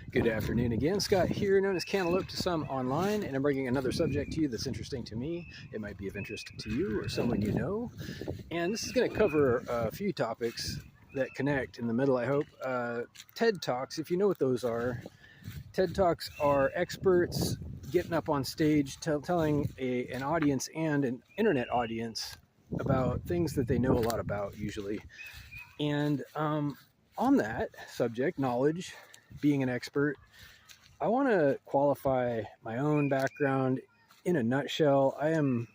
Good afternoon again. Scott here, known as Cantaloupe to some online, and I'm bringing another subject to you that's interesting to me. It might be of interest to you or someone you know. And this is going to cover a few topics that connect in the middle, I hope. TED Talks, if you know what those are. TED Talks are experts getting up on stage telling an audience and an internet audience about things that they know a lot about, usually. And on that subject, knowledge, being an expert, I want to qualify my own background in a nutshell. I am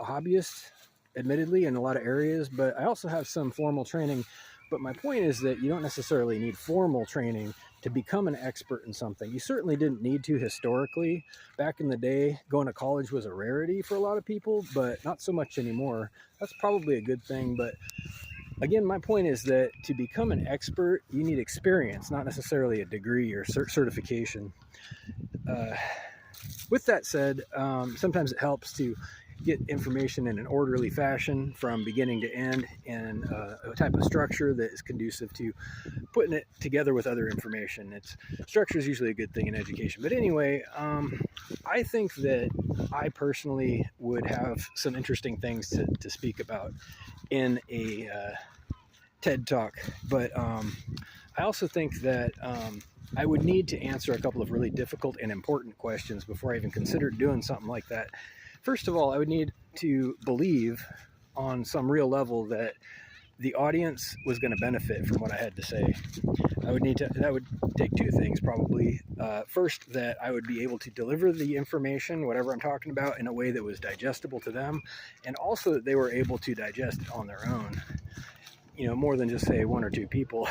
a hobbyist, admittedly, in a lot of areas, but I also have some formal training. But my point is that you don't necessarily need formal training to become an expert in something. You certainly didn't need to historically. Back in the day, going to college was a rarity for a lot of people, but not so much anymore. That's probably a good thing, but again, my point is that to become an expert, you need experience, not necessarily a degree or certification. With that said, sometimes it helps to get information in an orderly fashion from beginning to end in a type of structure that is conducive to putting it together with other information. Structure is usually a good thing in education. But anyway, I think that I personally would have some interesting things to speak about in a TED Talk, but I also think that I would need to answer a couple of really difficult and important questions before I even considered doing something like that. First of all, I would need to believe on some real level that the audience was going to benefit from what I had to say. That would take two things probably. First, that I would be able to deliver the information, whatever I'm talking about, in a way that was digestible to them, and also that they were able to digest it on their own. More than just say one or two people.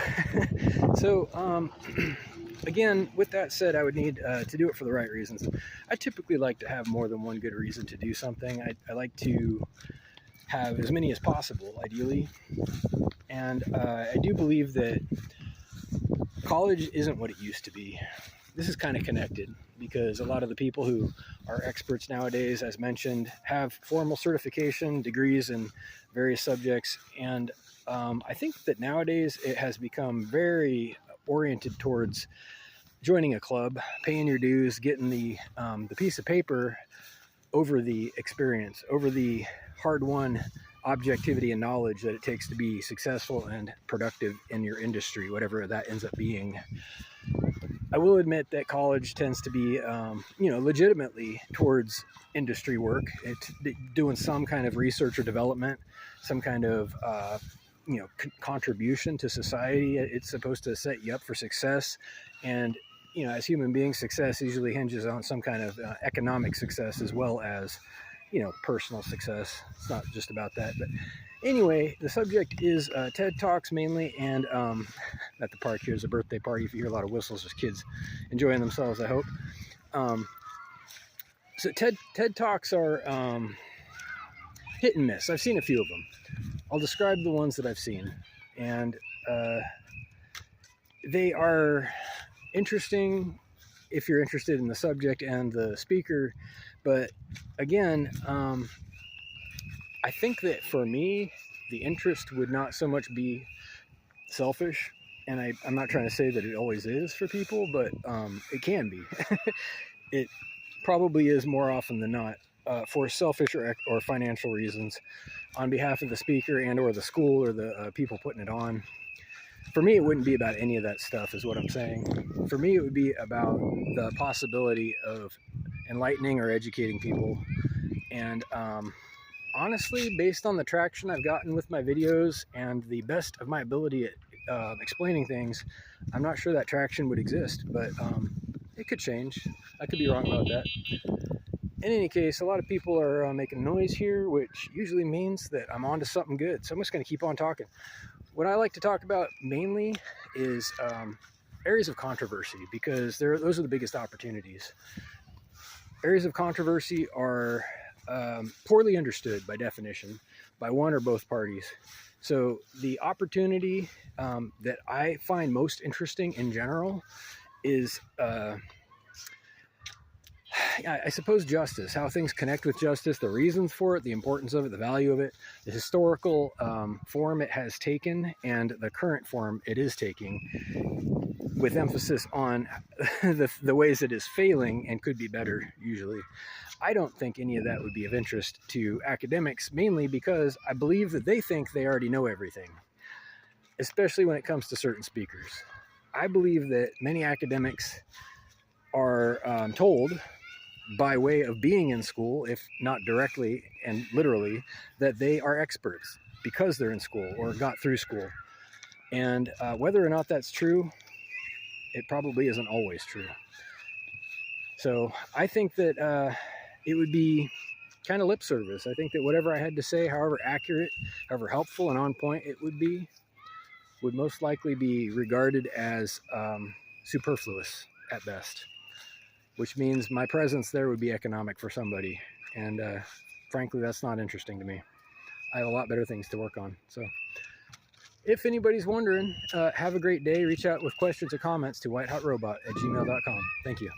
So, again, with that said, I would need to do it for the right reasons. I typically like to have more than one good reason to do something. I like to have as many as possible, ideally. And I do believe that college isn't what it used to be. This is kind of connected because a lot of the people who are experts nowadays, as mentioned, have formal certification, degrees in various subjects, and I think that nowadays it has become very oriented towards joining a club, paying your dues, getting the piece of paper over the experience, over the hard-won objectivity and knowledge that it takes to be successful and productive in your industry, whatever that ends up being. I will admit that college tends to be, legitimately towards industry work. It's doing some kind of research or development, some kind of contribution to society. It's supposed to set you up for success, and as human beings, success usually hinges on some kind of economic success as well as personal success. It's not just about that. But anyway, the subject is TED Talks mainly, and at the park here's a birthday party. If you hear a lot of whistles, there's kids enjoying themselves, I hope. So TED Talks are hit and miss. I've seen a few of them. I'll describe the ones that I've seen, and they are interesting if you're interested in the subject and the speaker. But again, I think that for me, the interest would not so much be selfish, and I'm not trying to say that it always is for people, but it can be. It probably is more often than not for selfish or financial reasons on behalf of the speaker and or the school or the people putting it on. For me, it wouldn't be about any of that stuff, is what I'm saying. For me, it would be about the possibility of enlightening or educating people. And honestly, based on the traction I've gotten with my videos and the best of my ability at explaining things, I'm not sure that traction would exist, but it could change. I could be wrong about that. In any case, a lot of people are making noise here, which usually means that I'm onto something good. So I'm just going to keep on talking. What I like to talk about mainly is areas of controversy, because those are the biggest opportunities. Areas of controversy are poorly understood by definition by one or both parties. So the opportunity that I find most interesting in general is I suppose justice, how things connect with justice, the reasons for it, the importance of it, the value of it, the historical form it has taken, and the current form it is taking. with emphasis on the ways it is failing and could be better usually. I don't think any of that would be of interest to academics, mainly because I believe that they think they already know everything, especially when it comes to certain speakers. I believe that many academics are told by way of being in school, if not directly and literally, that they are experts because they're in school or got through school. And whether or not that's true, it probably isn't always true. So I think that it would be kind of lip service. I think that whatever I had to say, however accurate, however helpful and on point it would most likely be regarded as superfluous at best, which means my presence there would be economic for somebody. And frankly, that's not interesting to me. I have a lot better things to work on. So if anybody's wondering, have a great day. Reach out with questions or comments to whitehotrobot@gmail.com. Thank you.